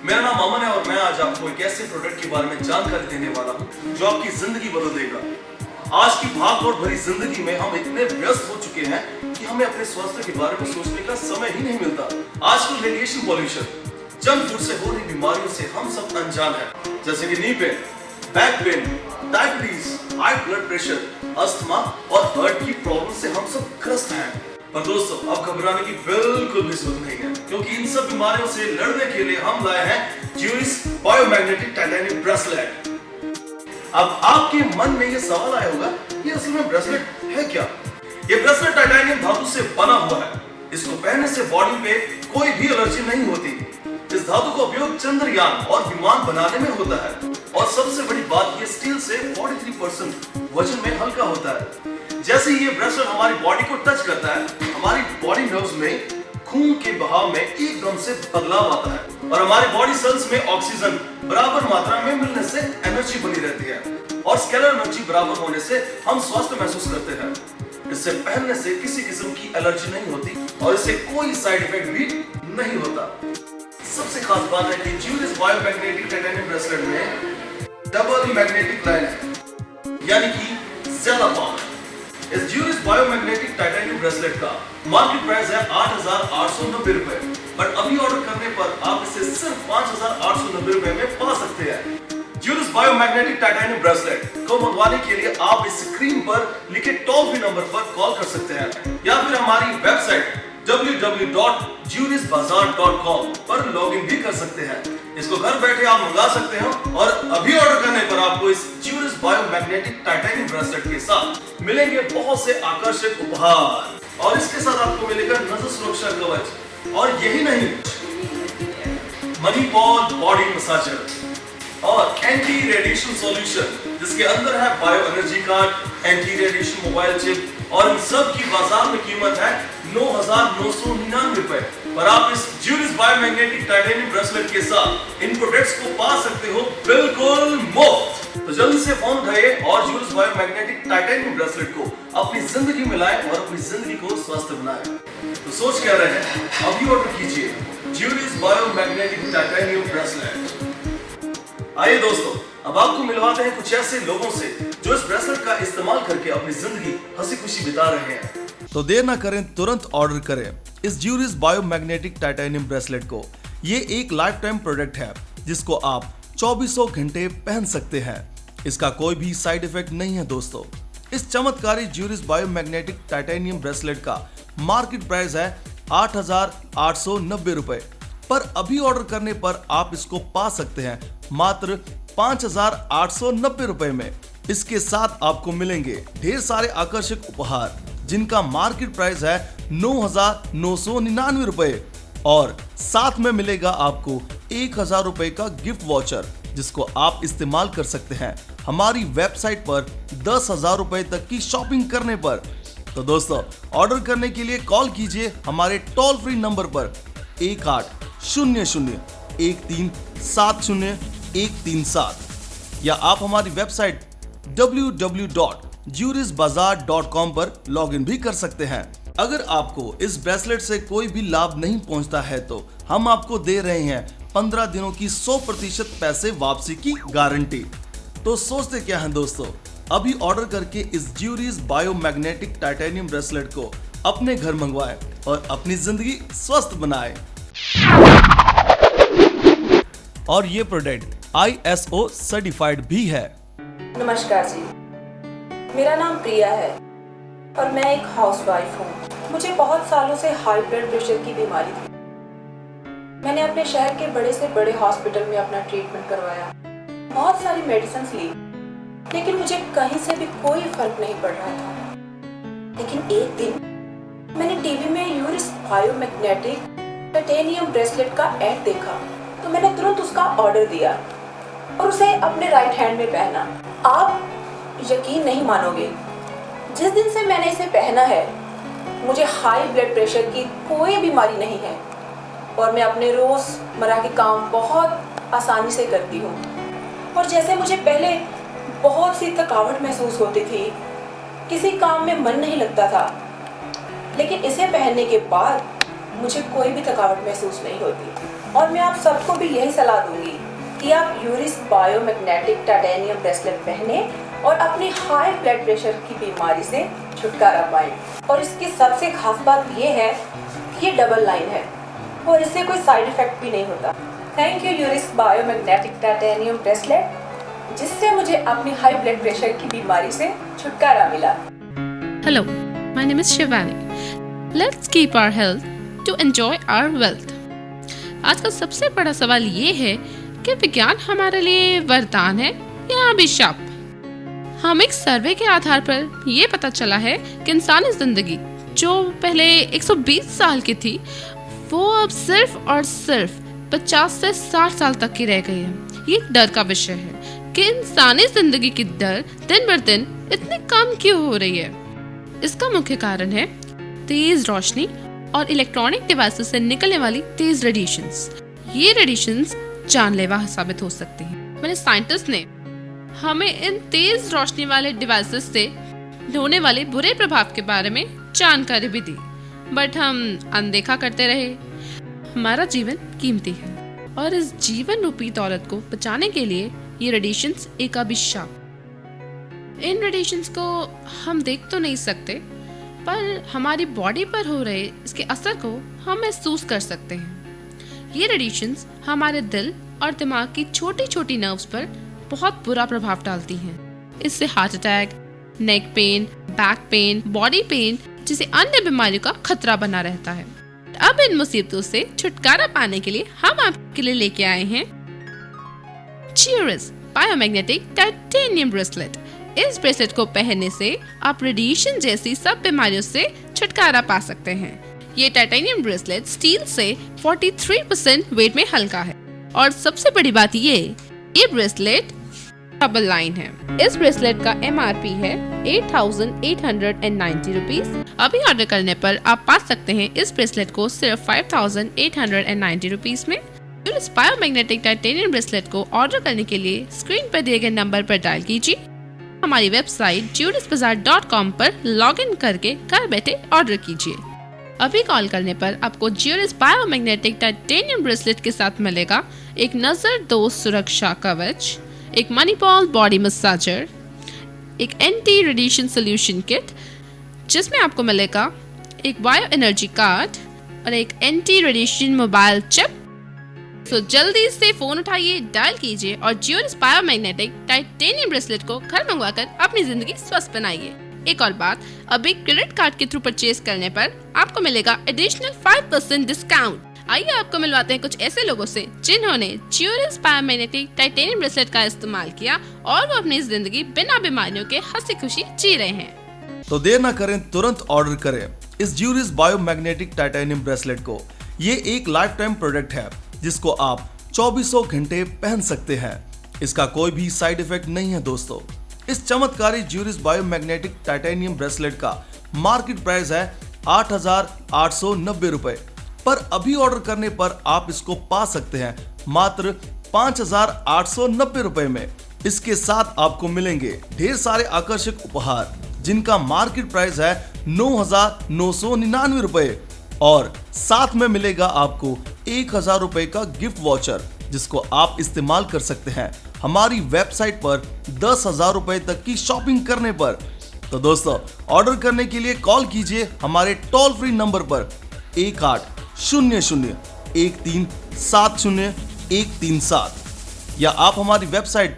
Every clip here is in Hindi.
मेरा नाम अमन है और मैं आज आपको एक ऐसे प्रोडक्ट के बारे में जानकारी देने वाला हूँ जो आपकी जिंदगी बदल देगा। आज की भागदौड़ भरी जिंदगी में हम इतने व्यस्त हो चुके हैं कि हमें अपने स्वास्थ्य के बारे में सोचने का समय ही नहीं मिलता। आजकल रेडिएशन पॉल्यूशन, जंक फूड से हो रही बीमारियों से हम सब अनजान हैं, जैसे कि knee pain, back pain, diabetes, high blood pressure, asthma और हार्ट की प्रॉब्लम से हम सब ग्रस्त हैं। पर दोस्तों, अब घबराने की बिल्कुल भी जरूरत नहीं है, क्योंकि इन सब बीमारियों से लड़ने के लिए हम लाए हैं ज्यूरिस बायोमैग्नेटिक टाइटेनियम ब्रेसलेट। अब आपके मन में ये सवाल आया होगा, ये असल में ब्रेसलेट है क्या? ये ब्रेसलेट टाइटेनियम धातु से बना हुआ है। इसको पहनने से बॉडी पे कोई भी एलर्जी नहीं होती। इस धातु का उपयोग चंद्रयान और विमान बनाने में होता है और सबसे बड़ी बात, ये स्टील से 43% वजन में हल्का होता है। जैसे ही ये ब्रेसलेट हमारी बॉडी को टच करता है, हमारी बॉडी नर्व्स में खून के बहाव में एकदम से बदलाव आता है और हमारी बॉडी सेल्स में ऑक्सीजन बराबर मात्रा में मिलने से एनर्जी बनी रहती है और स्केलर एनर्जी बराबर होने से हम स्वस्थ महसूस करते हैं। इससे पहनने से किसी किस्म की एलर्जी नहीं होती और इससे कोई साइड इफेक्ट भी नहीं होता। सबसे खास बात है कि ज्यूरिस बायोमैग्नेटिक टाइटेनियम ब्रेसलेट में डबल मैग्नेटिक लाइन है, यानी कि ज्यादा पावर। इस ज्यूरिस बायोमैग्नेटिक टाइटेनियम ब्रेसलेट का मार्केट प्राइस है 8,890 रुपए, बट अभी ऑर्डर करने पर आप इसे सिर्फ 5,890 रुपए में पा सकते हैं। ज्यूरिस बायोमैग्नेटिक टाइटेनियम ब्रेसलेट को मंगवाने के लिए आप इस स्क्रीन पर लिखे टोल फ्री नंबर पर कॉल कर सकते हैं या फिर हमारी वेबसाइट www.jurisbazaar.com पर लॉगिन भी कर सकते हैं। इसको घर बैठे आप मंगा सकते हैं और अभी ऑर्डर करने पर आपको इस ज्यूरिस बायोमैग्नेटिक टाइटेनियम ब्रेसलेट के साथ मिलेंगे बहुत से आकर्षक उपहार और इसके साथ आपको मिलेगा नजर सुरक्षा कवच और यही नहीं, मनी बॉल बॉडी मसाजर और एंटी रेडिएशन सॉल्यूशन, जिसके अंदर है bio energy card, anti radiation mobile chip और इन सब की बाजार में कीमत है 9,999 रुपए। पर आप इस ज्यूरिस बायोमैग्नेटिक टाइटेनियम ब्रेसलेट के साथ इन प्रोडक्ट्स को पा सकते हो बिल्कुल मुफ्त। तो जल्दी से फोन उठाइए और ज्यूरिस बायोमैग्नेटिक टाइटेनियम ब्रेसलेट को अपनी जिंदगी में लाएं और अपनी जिंदगी को स्वस्थ बनाएं। तो सोच क्या रहे हैं, अभी ऑर्डर कीजिए ज्यूरिस बायोमैग्नेटिक टाइटेनियम ब्रेसलेट। आइए दोस्तों, अब आपको मिलवाते हैं कुछ ऐसे लोगों से जो इस ब्रेसलेट का इस्तेमाल करके अपनी जिंदगी हंसी खुशी बिता रहे हैं। तो देर ना करें, तुरंत ऑर्डर करें इस ज्यूरिस बायोमैग्नेटिक टाइटेनियम ब्रेसलेट को। ये एक लाइफ टाइम प्रोडक्ट है जिसको आप 2400 घंटे पहन सकते हैं। इसका कोई भी साइड इफेक्ट नहीं है दोस्तों। इस चमत्कारी ज्यूरिस बायोमैग्नेटिक टाइटेनियम ब्रेसलेट का मार्केट प्राइस है 8,890 रुपए, पर अभी ऑर्डर करने पर आप इसको पा सकते हैं मात्र 5,890 रुपए में। इसके साथ आपको मिलेंगे ढेर सारे आकर्षक उपहार जिनका मार्केट प्राइस है 9,999 रुपए और साथ में मिलेगा आपको 1,000 रुपए का गिफ्ट वॉचर जिसको आप इस्तेमाल कर सकते हैं हमारी वेबसाइट पर 10,000 रुपए तक की शॉपिंग करने पर। तो दोस्तों, ऑर्डर करने के लिए कॉल कीजिए हमारे टोल फ्री नंबर पर 1800-1370-137 या आप हमारी वेबसाइट www.jurisbazaar.com पर लॉगिन भी कर सकते हैं। अगर आपको इस ब्रेसलेट से कोई भी लाभ नहीं पहुंचता है तो हम आपको दे रहे हैं 15 दिनों की 100% पैसे वापसी की गारंटी। तो सोचते क्या हैं दोस्तों, अभी ऑर्डर करके इस ज्यूरिस बायोमैग्नेटिक टाइटेनियम ब्रेसलेट को अपने घर मंगवाएं और अपनी जिंदगी स्वस्थ बनाएं। और ये प्रोडक्ट ISO सर्टिफाइड भी है। नमस्कार जी, मेरा नाम प्रिया है और मैं एक हाउसवाइफ हूँ। मुझे बहुत सालों से हाई ब्लड प्रेशर की बीमारी थी। मैंने अपने शहर के बड़े से बड़े हॉस्पिटल में अपना ट्रीटमेंट करवाया, बहुत सारी मेडिसिन ली, लेकिन मुझे कहीं से भी कोई फर्क नहीं पड़ रहा था। लेकिन एक दिन मैंने टीवी में ज्यूरिस बायोमैग्नेटिक टाइटेनियम ब्रेसलेट का ऐड देखा, तो मैंने तुरंत उसका ऑर्डर दिया और उसे अपने राइट हैंड में पहना। आप यकीन नहीं मानोगे, जिस दिन से मैंने इसे पहना है मुझे हाई ब्लड प्रेशर की कोई बीमारी नहीं है और मैं अपने रोज़मर्रा के काम बहुत आसानी से करती हूँ। और जैसे मुझे पहले बहुत सी थकावट महसूस होती थी, किसी काम में मन नहीं लगता था, लेकिन इसे पहनने के बाद मुझे कोई भी थकावट महसूस नहीं होती। और मैं आप सबको भी यही सलाह दूंगी कि आप यूरिस बायोमैग्नेटिक टाइटेनियम ब्रेसलेट पहने और अपनी हाई ब्लड प्रेशर की बीमारी से छुटकारा पाएं। और इसकी सबसे खास बात ये है कि ये डबल लाइन है और इससे कोई साइड इफेक्ट भी नहीं होता। थैंक यू यूरिस बायोमैग्नेटिक टाइटेनियम ब्रेसलेट, जिससे मुझे अपनी हाई ब्लड प्रेशर की बीमारी से छुटकारा मिला। Hello, my name is Shivani. Let's keep our health to enjoy our wealth. आज का सबसे बड़ा सवाल ये है कि विज्ञान हमारे लिए वरदान है या अभिशाप। हम एक सर्वे के आधार पर ये पता चला है कि इंसानी जिंदगी जो पहले 120 साल की थी, वो अब सिर्फ और सिर्फ 50 से 60 साल तक की रह गई है। ये एक डर का विषय है कि इंसानी जिंदगी की दर दिन बर दिन इतनी कम क्यों हो रही है। इसका मुख्य कारण है तेज रोशनी और इलेक्ट्रॉनिक डिवाइसेस से निकलने वाली तेज रेडिएशंस। ये रेडिएशंस जानलेवा साबित हो सकती हैं। मैंने साइंटिस्ट ने हमें इन तेज रोशनी वाले डिवाइसेस से होने वाले बुरे प्रभाव के बारे में जानकारी भी दी, बट हम अनदेखा करते रहे। हमारा जीवन कीमती है और इस जीवन रूपी दौलत को बचाने के लिए ये रेडिएशंस एक अभिशाप। इन रेडिएशंस को हम देख तो नहीं सकते, पर हमारी बॉडी पर हो रहे इसके असर को हम महसूस कर सकते हैं। ये रेडिएशंस हमारे दिल और दिमाग की छोटी छोटी नर्व्स पर बहुत बुरा प्रभाव डालती हैं। इससे heart attack, neck pain, back pain, body pain जैसे अन्य बीमारियों का खतरा बना रहता है। अब इन मुसीबतों से छुटकारा पाने के लिए हम आपके लिए लेके आए हैं च्यूरिस बायोमैग्नेटिक टाइटेनियम ब्रेसलेट। इस ब्रेसलेट को पहनने से आप रेडिएशन जैसी सब बीमारियों से छुटकारा पा सकते हैं। ये टाइटेनियम ब्रेसलेट स्टील से 43% वेट में हल्का है और सबसे बड़ी बात ये ब्रेसलेट डबल लाइन है। इस ब्रेसलेट का MRP है 8,890 रुपीज। अभी ऑर्डर करने पर आप पा सकते हैं इस ब्रेसलेट को सिर्फ 5,890 रुपीज में। इस बायोमैग्नेटिक टाइटेनियम ब्रेसलेट को ऑर्डर करने के लिए स्क्रीन पर दिए गए नंबर पर डायल कीजिए। हमारी वेबसाइट jurisbazaar.com पर लॉग इन करके घर बैठे ऑर्डर कीजिए। अभी कॉल करने पर आपको ज्यूरिस बायोमैग्नेटिक टाइटेनियम ब्रेसलेट के साथ मिलेगा एक नजरदोज सुरक्षा कवच, एक मनी बॉल बॉडी मसाजर, एक एंटी रेडिएशन सोल्यूशन किट जिसमें आपको मिलेगा एक बायो एनर्जी कार्ड और एक एंटी रेडिएशन मोबाइल चिप। तो जल्दी से फोन उठाइए, डायल कीजिए और ज्यूरिस बायोमैग्नेटिक टाइटेनियम ब्रेसलेट को घर मंगवाकर अपनी जिंदगी स्वस्थ बनाइए। एक और बात, अभी क्रेडिट कार्ड के थ्रू परचेज करने पर आपको मिलेगा एडिशनल 5% डिस्काउंट। आइए आपको मिलवाते हैं कुछ ऐसे लोगों से जिन्होंने ज्यूरिस बायोमैग्नेटिक टाइटेनियम ब्रेसलेट का इस्तेमाल किया और वो अपनी जिंदगी बिना बीमारियों के हंसी खुशी जी रहे हैं। तो देर ना करें, तुरंत ऑर्डर करें इस ज्यूरिस बायोमैग्नेटिक टाइटेनियम ब्रेसलेट को। ये एक लाइफ टाइम प्रोडक्ट है जिसको आप 2400 घंटे पहन सकते हैं। इसका कोई भी साइड इफेक्ट नहीं है दोस्तों। इस चमत्कारी ज्यूरिस बायोमैग्नेटिक टाइटेनियम ब्रेसलेट का मार्केट प्राइस है 8,890 रुपए, पर अभी ऑर्डर करने पर आप इसको पा सकते हैं मात्र 5,890 रुपए में। इसके साथ आपको मिलेंगे ढेर सारे आकर्षक उपहार जिनका मार्केट प्राइस है 9,999 रुपए और साथ में मिलेगा आपको 1,000 रुपए का गिफ्ट वॉचर जिसको आप इस्तेमाल कर सकते हैं हमारी वेबसाइट पर 10,000 रुपए तक की शॉपिंग करने पर। तो दोस्तों, ऑर्डर करने के लिए कॉल कीजिए हमारे टोल फ्री नंबर पर 1800-1370-137 या आप हमारी वेबसाइट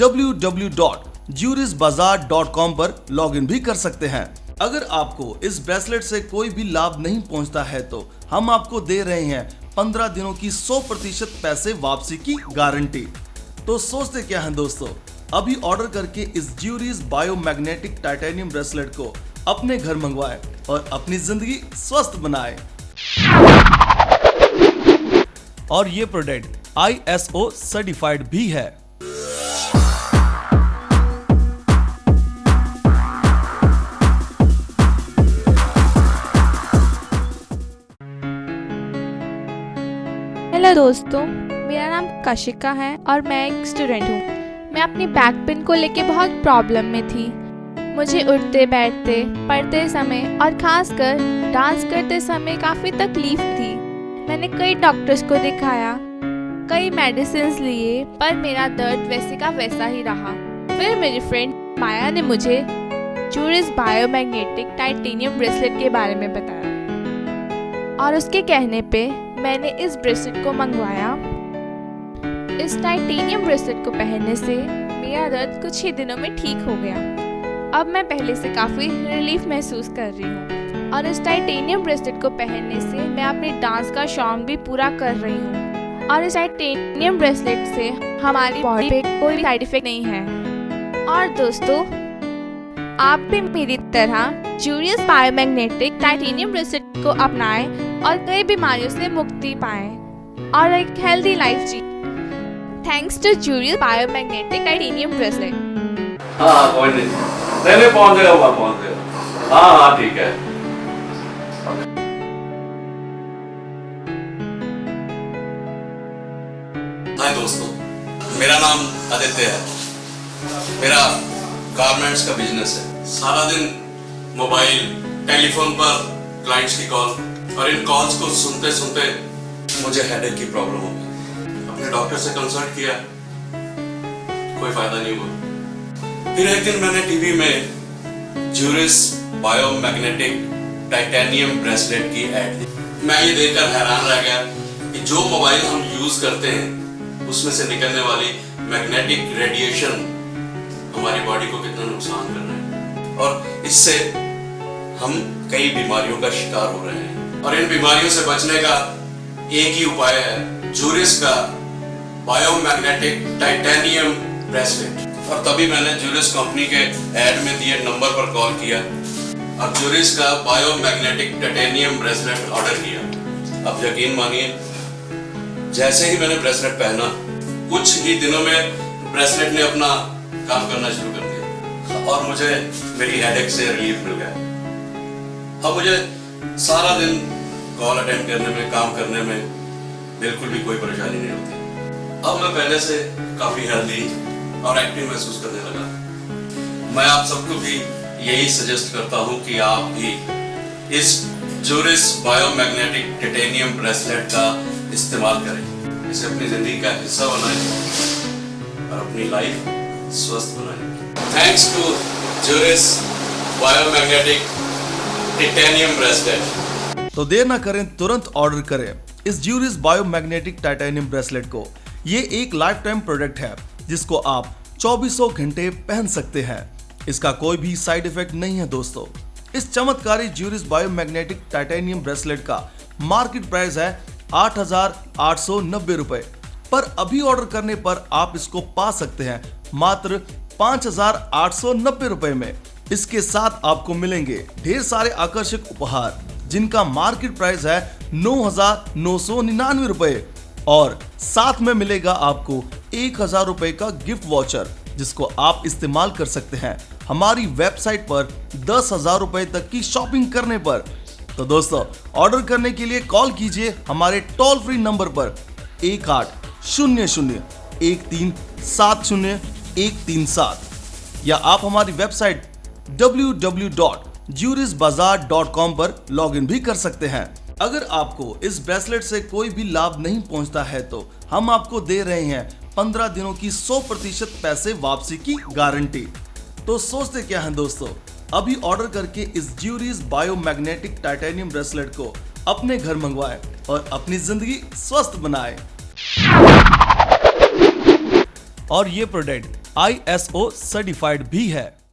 www.jurisbazaar.com पर लॉगिन भी कर सकते हैं। अगर आपको इस ब्रेसलेट से कोई भी लाभ नहीं पहुंचता है तो हम आपको दे रहे हैं 15 दिनों की 100% पैसे वापसी की गारंटी। तो सोचते क्या हैं दोस्तों, अभी ऑर्डर करके इस ज्यूरिस बायोमैग्नेटिक टाइटेनियम ब्रेसलेट को अपने घर मंगवाएं और अपनी जिंदगी स्वस्थ बनाएं। और ये प्रोडक्ट ISO सर्टिफाइड भी है। हेलो दोस्तों, मेरा नाम कशिका है और मैं एक स्टूडेंट हूँ। मैं अपनी बैक पेन को लेके बहुत प्रॉब्लम में थी। मुझे उठते बैठते पढ़ते समय और खासकर डांस करते समय काफ़ी तकलीफ थी। मैंने कई डॉक्टर्स को दिखाया, कई मेडिसिन लिए, पर मेरा दर्द वैसे का वैसा ही रहा। फिर मेरी फ्रेंड माया ने मुझे ज्यूरिस बायोमैग्नेटिक टाइटेनियम ब्रेसलेट के बारे में बताया और उसके कहने पे मैंने इस ब्रेसलेट को मंगवाया। इस टाइटेनियम ब्रेसलेट को पहनने से मेरा दर्द कुछ ही दिनों में ठीक हो गया। अब मैं पहले से काफ़ी रिलीफ महसूस कर रही हूँ और इस टाइटेनियम ब्रेसलेट को पहनने से मैं अपने डांस का शौक भी पूरा कर रही हूँ। और इस टाइटेनियम ब्रेसलेट से हमारी बॉडी पे कोई साइड इफेक्ट नहीं है। और दोस्तों, आप भी मेरी तरह ज्यूरिस बायोमैग्नेटिक टाइटेनियम ब्रेसलेट को अपनाएं और कई बीमारियों से मुक्ति पाएं और एक हेल्दी लाइफ जी। थैंक्स टू ज्यूरिस बायोमैग्नेटिक टाइटेनियम ब्रेसलेट। हाँ कोई नहीं पहुंच जाएगा, वहाँ पहुंच जाएगा। हाँ ठीक है। हाय दोस्तों, मेरा नाम आदित्य है। मेरा गारमेंट्स का बिजनेस है। सारा दिन मोबाइल टेलीफोन पर क्लाइंट्स की कॉल, और इन कॉल्स को सुनते सुनते मुझे हेडेक की प्रॉब्लम हो गई। अपने डॉक्टर से कंसल्ट किया, कोई फायदा नहीं हुआ। फिर एक दिन मैंने टीवी में ज्यूरिस बायोमैग्नेटिक टाइटेनियम ब्रेसलेट की ऐड दी। मैं ये देखकर हैरान रह गया कि जो मोबाइल हम यूज करते हैं उसमें से निकलने वाली मैग्नेटिक रेडिएशन हमारी बॉडी को कितना नुकसान कर रहे हैं, और इससे हम कई बीमारियों का शिकार हो रहे हैं। और इन बीमारियों से बचने का एक ही उपाय है, ज्यूरिस का बायोमैग्नेटिक टाइटेनियम ब्रेसलेट। और तभी मैंने ज्यूरिस कंपनी के ऐड में दिए नंबर पर कॉल किया और ज्यूरिस का बायोमैग्नेटिक टाइटेनियम ब्रेसलेट ऑर्डर किया। अब यकीन मानिए, जैसे ही मैंने ब्रेसलेट पहना, कुछ ही दिनों में ब्रेसलेट ने अपना काम करना शुरू कर दिया और मुझे मेरी हेडेक से रिलीफ मिल गया। अब मुझे सारा दिन कॉल अटेंड करने में, काम करने में बिल्कुल भी कोई परेशानी नहीं होती। अब मैं पहले से काफी हेल्दी और एक्टिव महसूस करने लगा। मैं आप सबको भी यही सजेस्ट करता हूं कि आप भी इस ज्यूरिस बायोमैग्नेटिक टाइटेनियम ब्रेसलेट का इस्तेमाल करें। इसे अपनी जिंदगी का हिस्सा बनाएं और अपनी लाइफ स्वस्थ बनाएं। थैंक्स टू ज्यूरिस बायोमैग्नेटिक टाइटेनियम ब्रेसलेट। तो देर ना करें, तुरंत ऑर्डर करें इस ज्यूरिस बायोमैग्नेटिक टाइटेनियम ब्रेसलेट को। ये एक लाइफ टाइम प्रोडक्ट है जिसको आप 2400 घंटे पहन सकते हैं। इसका कोई भी साइड इफेक्ट नहीं है दोस्तों। इस चमत्कारी ज्यूरिस बायोमैग्नेटिक टाइटेनियम ब्रेसलेट का मार्केट प्राइस है 8,890 रुपए, पर अभी ऑर्डर करने पर आप इसको पा सकते हैं मात्र 5,890 रुपए में। इसके साथ आपको मिलेंगे ढेर सारे आकर्षक उपहार जिनका मार्केट प्राइस है 9,999 रुपए, और साथ में मिलेगा आपको 1,000 रुपए का गिफ्ट वॉचर जिसको आप इस्तेमाल कर सकते हैं हमारी वेबसाइट पर 10,000 रुपए तक की शॉपिंग करने पर। तो दोस्तों, ऑर्डर करने के लिए कॉल कीजिए हमारे टोल फ्री नंबर पर 1800-1370-137, या आप हमारी वेबसाइट www.jurisbazaar.com पर लॉगिन भी कर सकते हैं। अगर आपको इस ब्रेसलेट से कोई भी लाभ नहीं पहुंचता है तो हम आपको दे रहे हैं 15 दिनों की 100% पैसे वापसी की गारंटी। तो सोचते क्या हैं दोस्तों, अभी ऑर्डर करके इस ज्यूरिस बायोमैग्नेटिक टाइटेनियम ब्रेसलेट को अपने घर मंगवाएं और अपनी जिंदगी स्वस्थ बनाएं। और ये प्रोडक्ट ISO सर्टिफाइड भी है।